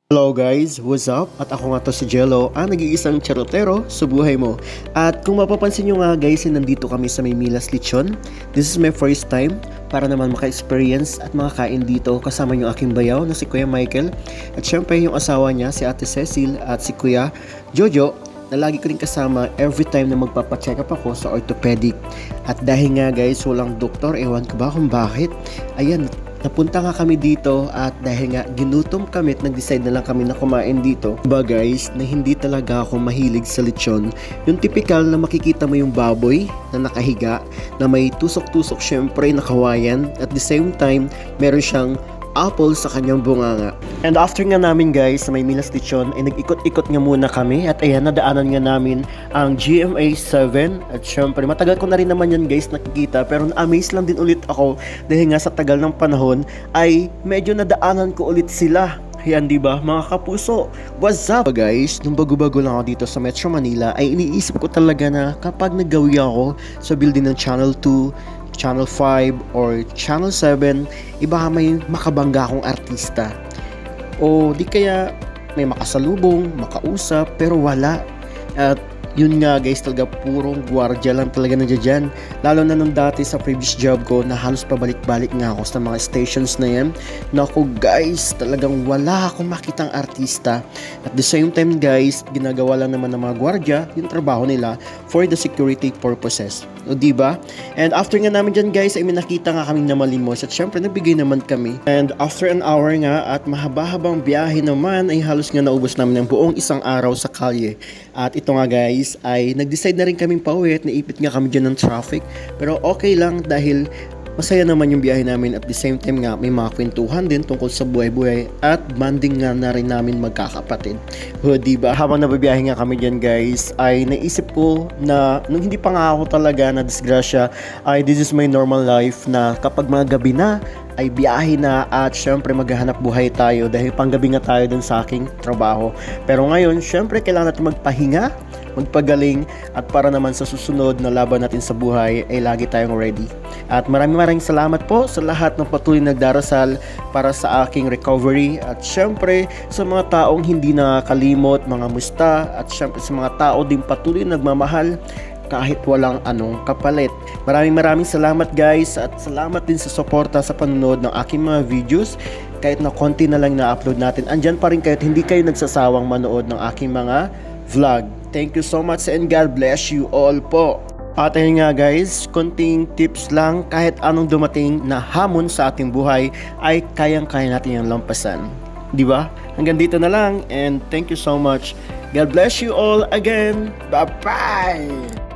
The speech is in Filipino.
Hello guys, what's up? At ako nga to si Jello, ang nag-iisang charotero sa buhay mo. At kung mapapansin nyo nga guys, nandito kami sa Maymilas Lechon. This is my first time para naman maka-experience at makakain dito kasama yung aking bayaw na si Kuya Michael. At syempre yung asawa niya, si Ate Cecil at si Kuya Jojo, na lagi ko rin kasama every time na magpapacheck up ako sa orthopedic. At dahil nga guys, walang doktor, ewan ko ba kung bakit, ayan, napunta nga kami dito at dahil nga ginutom kami at nag-decide na lang kami na kumain dito. Diba guys, na hindi talaga ako mahilig sa lechon. Yung typical na makikita mo yung baboy na nakahiga, na may tusok-tusok syempre na kawayan. At the same time, meron siyang apple sa kanyang bunganga. And after nga namin guys sa Maymilas Lechon ay nag-ikot-ikot nga muna kami at ayan nadaanan nga namin ang GMA 7 at syempre matagal ko na rin naman yan guys nakikita pero na-amaze lang din ulit ako dahil nga sa tagal ng panahon ay medyo nadaanan ko ulit sila. Ayan diba mga kapuso, what's up guys? Nung bago-bago lang ako dito sa Metro Manila ay iniisip ko talaga na kapag naggawi ako sa building ng Channel 2, Channel 5 or Channel 7, iba may makabangga akong artista. O di kaya may makasalubong, makausap, pero wala. At yun nga guys, talaga purong gwardiya lang talaga nandiyan dyan. Lalo na nung dati sa previous job ko na halos pabalik-balik nga ako sa mga stations na yan. Naku guys, talagang wala akong makitang artista. At the same time guys, ginagawa lang naman ng mga gwardiya yung trabaho nila for the security purposes. O diba? And after nga namin dyan guys, ay may nakita nga kaming namalimos at syempre nagbigay naman kami. And after an hour nga at mahaba-habang biyahe naman ay halos nga naubos namin ng buong isang araw sa kalye. At ito nga guys, ay nag-decide na rin kaming pauwi at naipit nga kami dyan ng traffic. Pero okay lang dahil masaya naman yung biyahe namin at the same time nga may mga kwentuhan din tungkol sa buhay-buhay at bonding nga na rin namin magkakapatid. O diba? Habang nababiyahe nga kami dyan guys ay naisip ko na nung hindi pa nga ako talaga na disgrasya ay this is my normal life na kapag mga gabi na ay biyahe na at syempre maghahanap buhay tayo dahil panggabi nga tayo dun sa aking trabaho. Pero ngayon syempre kailangan natin magpahinga, magpagaling at para naman sa susunod na laban natin sa buhay ay lagi tayong ready. At maraming salamat po sa lahat ng patuloy nagdarasal para sa aking recovery at syempre sa mga taong hindi nakakalimot, mga musta at syempre sa mga tao din patuloy nagmamahal kahit walang anong kapalit. Maraming salamat guys at salamat din sa suporta sa panonood ng aking mga videos. Kahit na konti na lang na-upload natin, andyan pa rin kahit hindi kayo nagsasawang manood ng aking mga vlog. Thank you so much and God bless you all po. At ayun nga guys, konting tips lang, kahit anong dumating na hamon sa ating buhay ay kayang-kaya natin yung lampasan. Diba? Hanggang dito na lang and thank you so much. God bless you all again. Bye-bye!